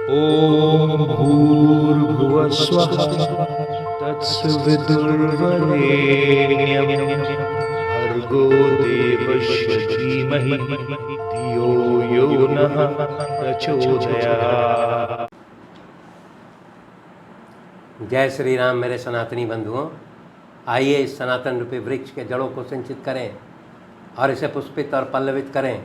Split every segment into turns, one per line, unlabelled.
ॐ भूर्भुवः स्वः तत्सवितुर्वरेण्यं भर्गो देवस्य धीमहि धियो यो नः प्रचोदयात्।
जय श्री राम। मेरे सनातनी बंधुओं, आइए इस सनातन रूपी वृक्ष के जड़ों को सिंचित करें और इसे पुष्पित और पल्लवित करें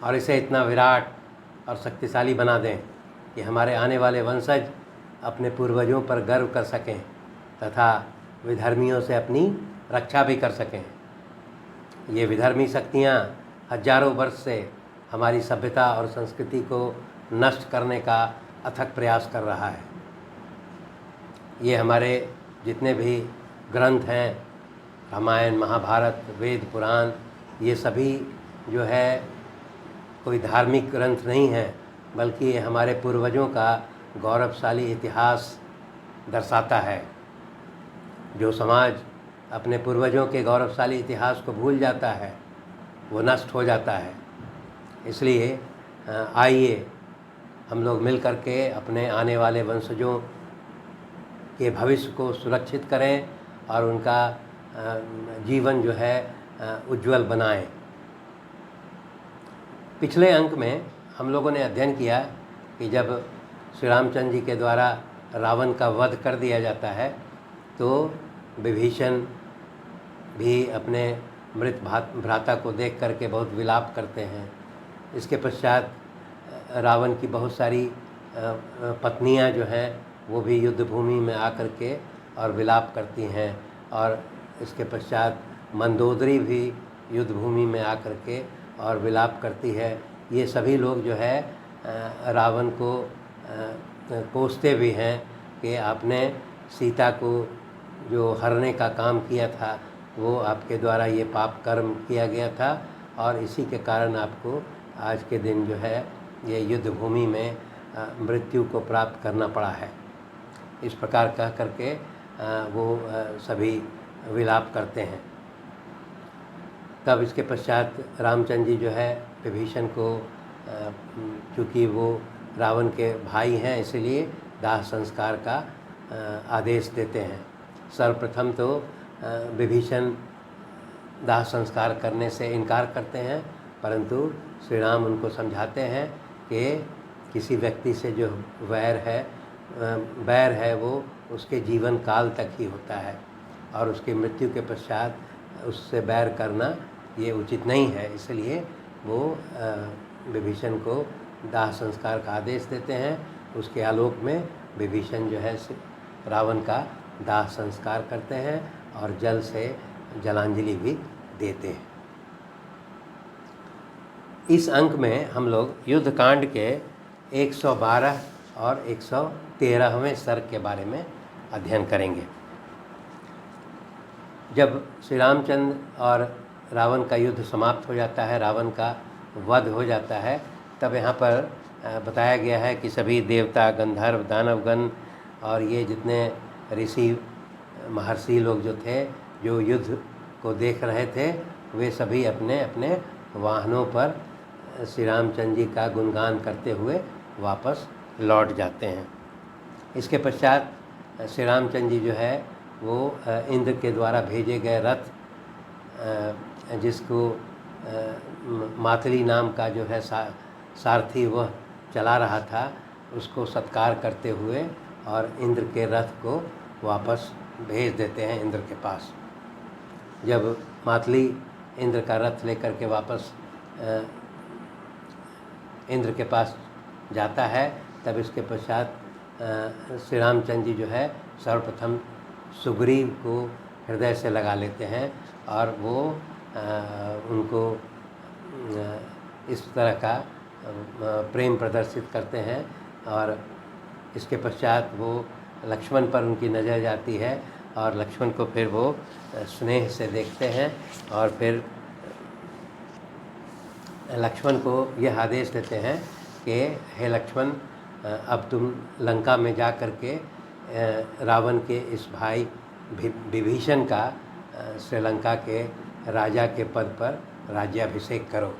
और इसे इतना विराट और शक्तिशाली बना दें कि हमारे आने वाले वंशज अपने पूर्वजों पर गर्व कर सकें तथा विधर्मियों से अपनी रक्षा भी कर सकें। ये विधर्मी शक्तियाँ हजारों वर्ष से हमारी सभ्यता और संस्कृति को नष्ट करने का अथक प्रयास कर रहा है। ये हमारे जितने भी ग्रंथ हैं, रामायण, महाभारत, वेद, पुराण, ये सभी जो है कोई धार्मिक ग्रंथ नहीं है, बल्कि ये हमारे पूर्वजों का गौरवशाली इतिहास दर्शाता है। जो समाज अपने पूर्वजों के गौरवशाली इतिहास को भूल जाता है वो नष्ट हो जाता है। इसलिए आइए हम लोग मिल कर के अपने आने वाले वंशजों के भविष्य को सुरक्षित करें और उनका जीवन जो है उज्जवल बनाएं। पिछले अंक में हम लोगों ने अध्ययन किया कि जब श्री रामचंद्र जी के द्वारा रावण का वध कर दिया जाता है तो विभीषण भी अपने मृत भ्राता को देख करके बहुत विलाप करते हैं। इसके पश्चात रावण की बहुत सारी पत्नियां जो हैं वो भी युद्ध भूमि में आकर के और विलाप करती हैं, और इसके पश्चात मंदोदरी भी युद्ध भूमि में आकर के और विलाप करती है। ये सभी लोग जो है रावण को कोसते भी हैं कि आपने सीता को जो हरने का काम किया था वो आपके द्वारा ये पाप कर्म किया गया था और इसी के कारण आपको आज के दिन जो है ये युद्ध भूमि में मृत्यु को प्राप्त करना पड़ा है। इस प्रकार कह करके वो सभी विलाप करते हैं। तब इसके पश्चात रामचंद्र जी जो है विभीषण को, चूँकि वो रावण के भाई हैं, इसलिए दाह संस्कार का आदेश देते हैं। सर्वप्रथम तो विभीषण दाह संस्कार करने से इनकार करते हैं, परंतु श्री राम उनको समझाते हैं कि किसी व्यक्ति से जो बैर है वो उसके जीवन काल तक ही होता है और उसकी मृत्यु के पश्चात उससे बैर करना ये उचित नहीं है। इसलिए वो विभीषण को दाह संस्कार का आदेश देते हैं। उसके आलोक में विभीषण जो है रावण का दाह संस्कार करते हैं और जल से जलांजलि भी देते हैं। इस अंक में हम लोग युद्धकांड के 112 और 113वें सर्ग के बारे में अध्ययन करेंगे। जब श्री रामचंद्र और रावण का युद्ध समाप्त हो जाता है, रावण का वध हो जाता है, तब यहाँ पर बताया गया है कि सभी देवता, गंधर्व, दानवगण और ये जितने ऋषि महर्षि लोग जो थे, जो युद्ध को देख रहे थे, वे सभी अपने अपने वाहनों पर श्री रामचंद्र जी का गुणगान करते हुए वापस लौट जाते हैं। इसके पश्चात श्री रामचंद्र जी जो है वो इंद्र के द्वारा भेजे गए रथ, जिसको मातली नाम का जो है सारथी वह चला रहा था, उसको सत्कार करते हुए और इंद्र के रथ को वापस भेज देते हैं इंद्र के पास। जब मातली इंद्र का रथ लेकर के वापस इंद्र के पास जाता है, तब इसके पश्चात श्री रामचंद्र जी जो है सर्वप्रथम सुग्रीव को हृदय से लगा लेते हैं और वो उनको इस तरह का प्रेम प्रदर्शित करते हैं। और इसके पश्चात वो लक्ष्मण पर उनकी नज़र जाती है और लक्ष्मण को फिर वो स्नेह से देखते हैं और फिर लक्ष्मण को यह आदेश देते हैं कि हे लक्ष्मण, अब तुम लंका में जा कर के रावण के इस भाई विभीषण का श्रीलंका के राजा के पद पर राज्याभिषेक करो।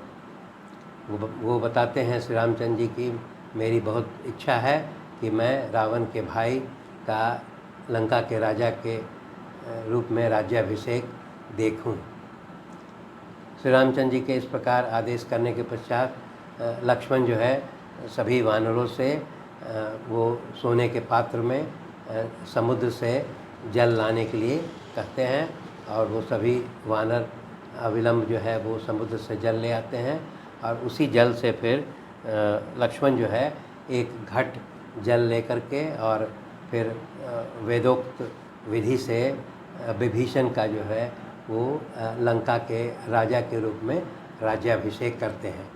वो बताते हैं श्री रामचंद्र जी की मेरी बहुत इच्छा है कि मैं रावण के भाई का लंका के राजा के रूप में राज्याभिषेक देखूं। श्री रामचंद्र जी के इस प्रकार आदेश करने के पश्चात लक्ष्मण जो है सभी वानरों से वो सोने के पात्र में समुद्र से जल लाने के लिए कहते हैं और वो सभी वानर अविलंब जो है वो समुद्र से जल ले आते हैं और उसी जल से फिर लक्ष्मण जो है एक घट जल लेकर के और फिर वेदोक्त विधि से विभीषण का जो है वो लंका के राजा के रूप में राज्याभिषेक करते हैं।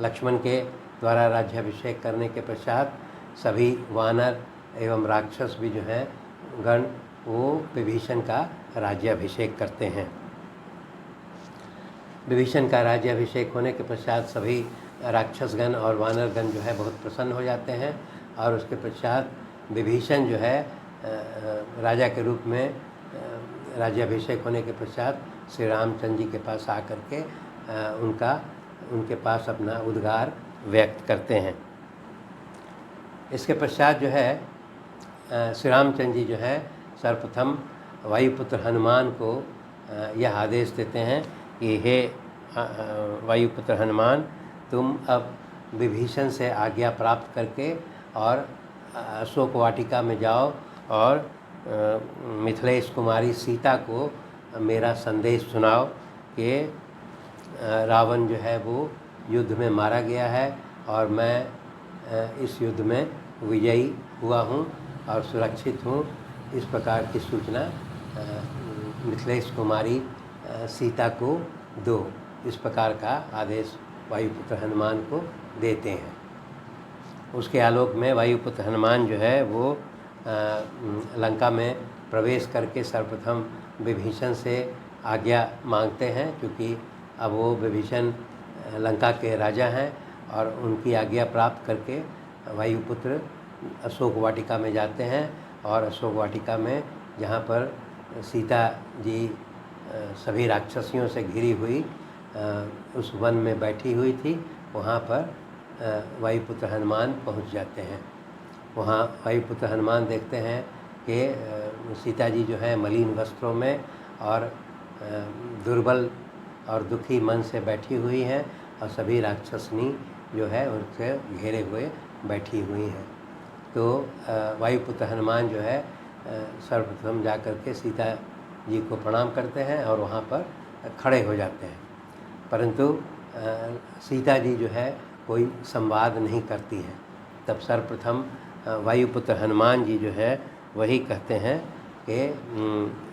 लक्ष्मण के द्वारा राज्याभिषेक करने के पश्चात सभी वानर एवं राक्षस भी जो हैं गण वो विभीषण का राज्याभिषेक करते हैं। विभीषण का राज्याभिषेक होने के पश्चात सभी राक्षसगण और वानरगण जो है बहुत प्रसन्न हो जाते हैं और उसके पश्चात विभीषण जो है राजा के रूप में राज्याभिषेक होने के पश्चात श्री रामचंद्र जी के पास आकर के उनके पास अपना उद्गार व्यक्त करते हैं। इसके पश्चात जो है श्री रामचंद्र जी जो है सर्वप्रथम वायुपुत्र हनुमान को यह आदेश देते हैं कि हे वायुपुत्र हनुमान, तुम अब विभीषण से आज्ञा प्राप्त करके और अशोक वाटिका में जाओ और मिथिलेश कुमारी सीता को मेरा संदेश सुनाओ कि रावण जो है वो युद्ध में मारा गया है और मैं इस युद्ध में विजयी हुआ हूँ और सुरक्षित हूँ। इस प्रकार की सूचना मिथिलेश कुमारी सीता को दो। इस प्रकार का आदेश वायुपुत्र हनुमान को देते हैं। उसके आलोक में वायुपुत्र हनुमान जो है वो लंका में प्रवेश करके सर्वप्रथम विभीषण से आज्ञा मांगते हैं, क्योंकि अब वो विभीषण लंका के राजा हैं और उनकी आज्ञा प्राप्त करके वायुपुत्र अशोक वाटिका में जाते हैं और अशोक वाटिका में जहाँ पर सीता जी सभी राक्षसियों से घिरी हुई उस वन में बैठी हुई थी, वहाँ पर वायुपुत्र हनुमान पहुँच जाते हैं। वहाँ वायुपुत्र हनुमान देखते हैं कि सीता जी जो है मलिन वस्त्रों में और दुर्बल और दुखी मन से बैठी हुई हैं और सभी राक्षसनी जो है उनसे घेरे हुए बैठी हुई हैं। तो वायुपुत्र हनुमान जो है सर्वप्रथम जा कर के सीता जी को प्रणाम करते हैं और वहाँ पर खड़े हो जाते हैं, परंतु सीता जी जो है कोई संवाद नहीं करती हैं। तब सर्वप्रथम वायुपुत्र हनुमान जी जो है वही कहते हैं कि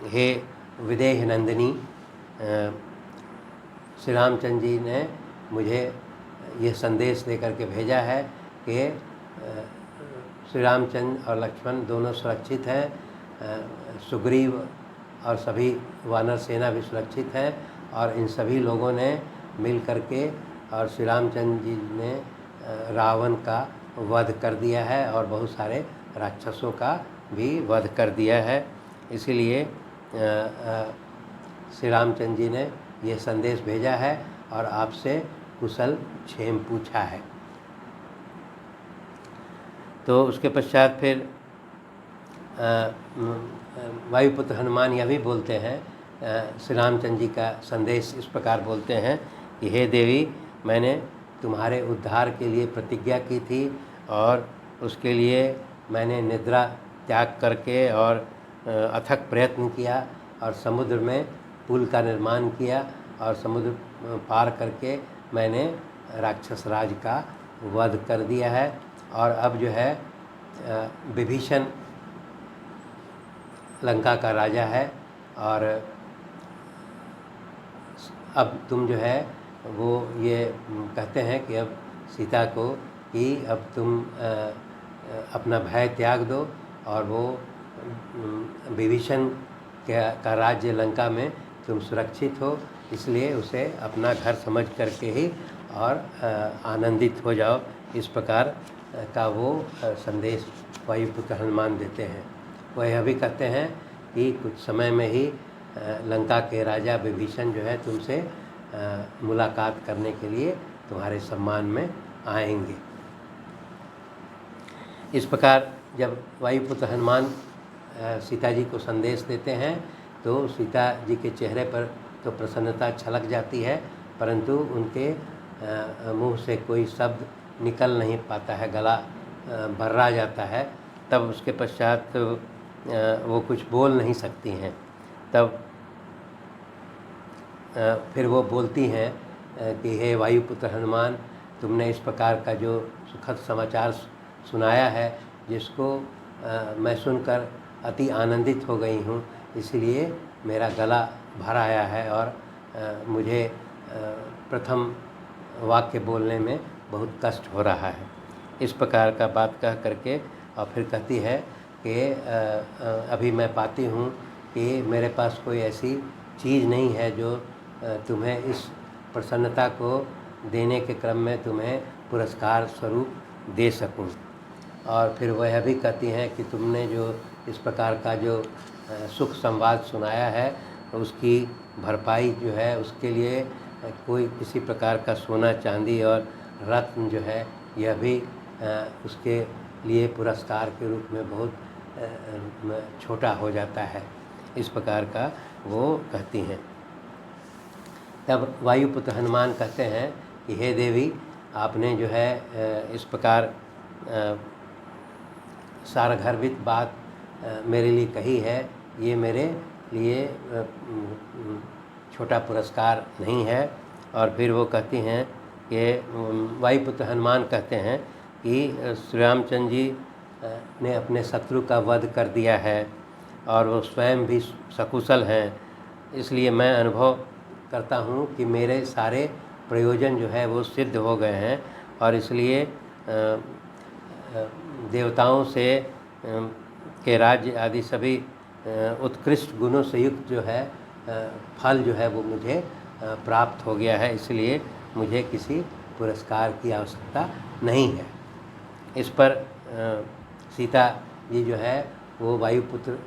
हे विदेह नंदिनी, श्री रामचंद्र जी ने मुझे ये संदेश देकर के भेजा है कि श्री रामचंद्र और लक्ष्मण दोनों सुरक्षित हैं, सुग्रीव और सभी वानर सेना भी सुरक्षित हैं और इन सभी लोगों ने मिल करके और श्री रामचंद्र जी ने रावण का वध कर दिया है और बहुत सारे राक्षसों का भी वध कर दिया है। इसीलिए श्री रामचंद्र जी ने ये संदेश भेजा है और आपसे कुशल क्षेम पूछा है। तो उसके पश्चात फिर वायुपुत्र हनुमान यह भी बोलते हैं, श्री रामचंद्र जी का संदेश इस प्रकार बोलते हैं कि हे देवी, मैंने तुम्हारे उद्धार के लिए प्रतिज्ञा की थी और उसके लिए मैंने निद्रा त्याग करके और अथक प्रयत्न किया और समुद्र में पुल का निर्माण किया और समुद्र पार करके मैंने राक्षस राज का वध कर दिया है। और अब जो है विभीषण लंका का राजा है और अब तुम जो है वो ये कहते हैं कि अब सीता को कि अब तुम अपना भय त्याग दो और वो विभीषण का राज्य लंका में तुम सुरक्षित हो, इसलिए उसे अपना घर समझ करके ही और आनंदित हो जाओ। इस प्रकार का वो संदेश वायुपुत्र हनुमान देते हैं। वह यह भी कहते हैं कि कुछ समय में ही लंका के राजा विभीषण जो है तुमसे मुलाकात करने के लिए तुम्हारे सम्मान में आएंगे। इस प्रकार जब वायुपुत्र हनुमान सीता जी को संदेश देते हैं तो सीता जी के चेहरे पर तो प्रसन्नता छलक जाती है, परंतु उनके मुंह से कोई शब्द निकल नहीं पाता है, गला भर्रा जाता है। तब उसके पश्चात वो कुछ बोल नहीं सकती हैं। तब फिर वो बोलती हैं कि हे वायुपुत्र हनुमान, तुमने इस प्रकार का जो सुखद समाचार सुनाया है, जिसको मैं सुनकर अति आनंदित हो गई हूँ, इसलिए मेरा गला भर आया है और मुझे प्रथम वाक्य बोलने में बहुत कष्ट हो रहा है। इस प्रकार का बात कह करके और फिर कहती है कि अभी मैं पाती हूँ कि मेरे पास कोई ऐसी चीज़ नहीं है जो तुम्हें इस प्रसन्नता को देने के क्रम में तुम्हें पुरस्कार स्वरूप दे सकूं। और फिर वह भी कहती हैं कि तुमने जो इस प्रकार का जो सुख संवाद सुनाया है, उसकी भरपाई जो है उसके लिए कोई किसी प्रकार का सोना चांदी और रत्न जो है यह भी उसके लिए पुरस्कार के रूप में बहुत छोटा हो जाता है। इस प्रकार का वो कहती हैं। तब वायुपुत्र हनुमान कहते हैं कि हे देवी, आपने जो है इस प्रकार सारगर्भित बात मेरे लिए कही है, ये मेरे लिए छोटा पुरस्कार नहीं है। और फिर वो कहती हैं कि वायुपुत्र हनुमान कहते हैं कि श्री रामचंद्र जी ने अपने शत्रु का वध कर दिया है और वो स्वयं भी सकुशल हैं, इसलिए मैं अनुभव करता हूँ कि मेरे सारे प्रयोजन जो है वो सिद्ध हो गए हैं और इसलिए देवताओं से के राज्य आदि सभी उत्कृष्ट गुणों से युक्त जो है फल जो है वो मुझे प्राप्त हो गया है, इसलिए मुझे किसी पुरस्कार की आवश्यकता नहीं है। इस पर सीता जी जो है वो वायुपुत्र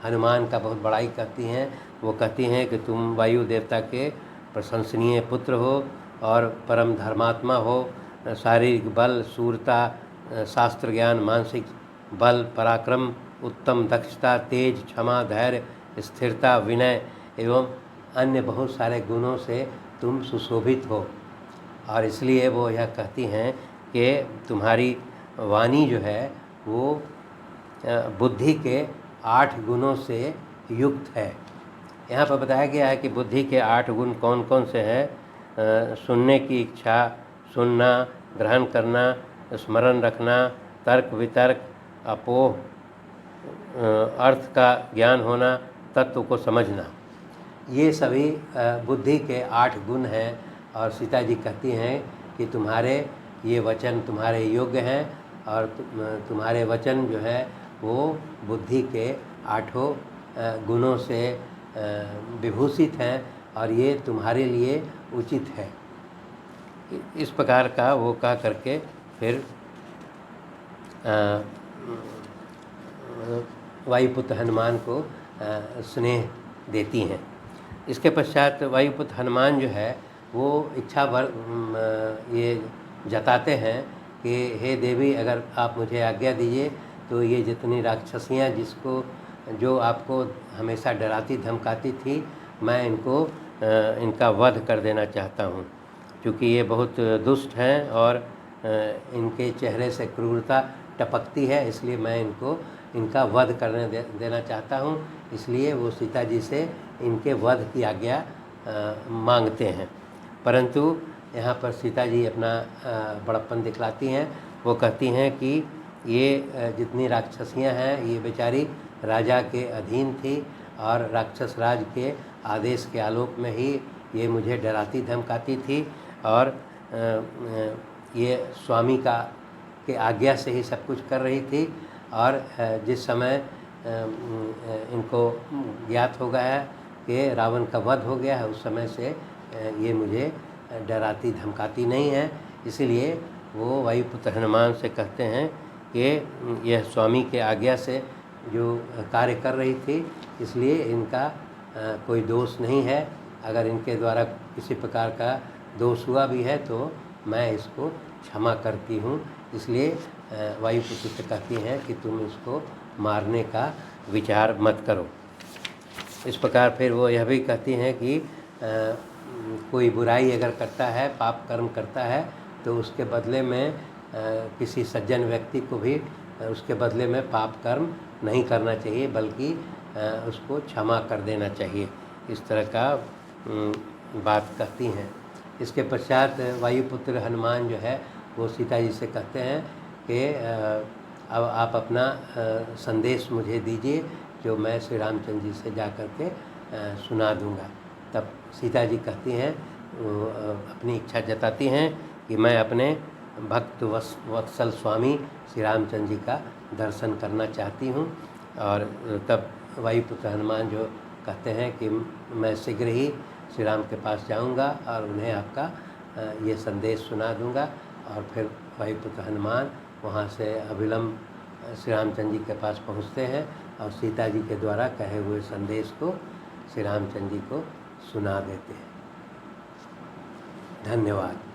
हनुमान का बहुत बड़ाई करती हैं। वो कहती हैं कि तुम वायु देवता के प्रशंसनीय पुत्र हो और परम धर्मात्मा हो। शारीरिक बल, शूरता, शास्त्र ज्ञान, मानसिक बल, पराक्रम, उत्तम दक्षता, तेज, क्षमा, धैर्य, स्थिरता, विनय एवं अन्य बहुत सारे गुणों से तुम सुशोभित हो। और इसलिए वो यह कहती हैं कि तुम्हारी वाणी जो है वो बुद्धि के 8 गुणों से युक्त है। यहाँ पर बताया गया है कि बुद्धि के 8 गुण कौन कौन से हैं। सुनने की इच्छा, सुनना, ग्रहण करना, स्मरण रखना, तर्क वितर्क, अपोह, अर्थ का ज्ञान होना, तत्व को समझना, ये सभी बुद्धि के 8 गुण हैं। और सीता जी कहती हैं कि तुम्हारे ये वचन तुम्हारे योग्य हैं और तुम्हारे वचन जो है वो बुद्धि के 8 गुणों से विभूषित हैं और ये तुम्हारे लिए उचित है। इस प्रकार का वो कह करके फिर वायुपुत्र हनुमान को स्नेह देती हैं। इसके पश्चात वायुपुत्र हनुमान जो है वो इच्छा भर ये जताते हैं कि हे देवी, अगर आप मुझे आज्ञा दीजिए तो ये जितनी राक्षसियाँ जो आपको हमेशा डराती धमकाती थी, मैं इनका वध कर देना चाहता हूँ, क्योंकि ये बहुत दुष्ट हैं और इनके चेहरे से क्रूरता टपकती है, इसलिए मैं इनका वध करने देना चाहता हूँ। इसलिए वो सीता जी से इनके वध की आज्ञा मांगते हैं। परंतु यहाँ पर सीता जी अपना बड़प्पन दिखलाती हैं। वो कहती हैं कि ये जितनी राक्षसियाँ हैं ये बेचारी राजा के अधीन थी और राक्षस राज के आदेश के आलोक में ही ये मुझे डराती धमकाती थी और ये स्वामी के आज्ञा से ही सब कुछ कर रही थी। और जिस समय इनको ज्ञात हो गया है कि रावण का वध हो गया है, उस समय से ये मुझे डराती धमकाती नहीं है। इसीलिए वो वायुपुत्र हनुमान से कहते हैं कि यह स्वामी के आज्ञा से जो कार्य कर रही थी, इसलिए इनका कोई दोष नहीं है। अगर इनके द्वारा किसी प्रकार का दोष हुआ भी है तो मैं इसको क्षमा करती हूँ। इसलिए वायुपुत्र से कहती हैं कि तुम इसको मारने का विचार मत करो। इस प्रकार फिर वो यह भी कहती हैं कि कोई बुराई अगर करता है, पाप कर्म करता है, तो उसके बदले में किसी सज्जन व्यक्ति को भी उसके बदले में पाप कर्म नहीं करना चाहिए, बल्कि उसको क्षमा कर देना चाहिए। इस तरह का बात कहती हैं। इसके पश्चात वायुपुत्र हनुमान जो है वो सीता जी से कहते हैं कि अब आप अपना संदेश मुझे दीजिए, जो मैं श्री रामचंद्र जी से जा कर के सुना दूंगा। तब सीता जी कहती हैं, अपनी इच्छा जताती हैं कि मैं अपने भक्त वत्सल स्वामी श्री रामचंद्र जी का दर्शन करना चाहती हूँ। और तब वायुपुत्र हनुमान जो कहते हैं कि मैं शीघ्र ही श्री राम के पास जाऊंगा और उन्हें आपका ये संदेश सुना दूंगा। और फिर वायुपुत्र हनुमान वहाँ से अविलंब श्री रामचंद्र जी के पास पहुँचते हैं और सीता जी के द्वारा कहे हुए संदेश को श्री रामचंद्र जी को सुना देते हैं। धन्यवाद।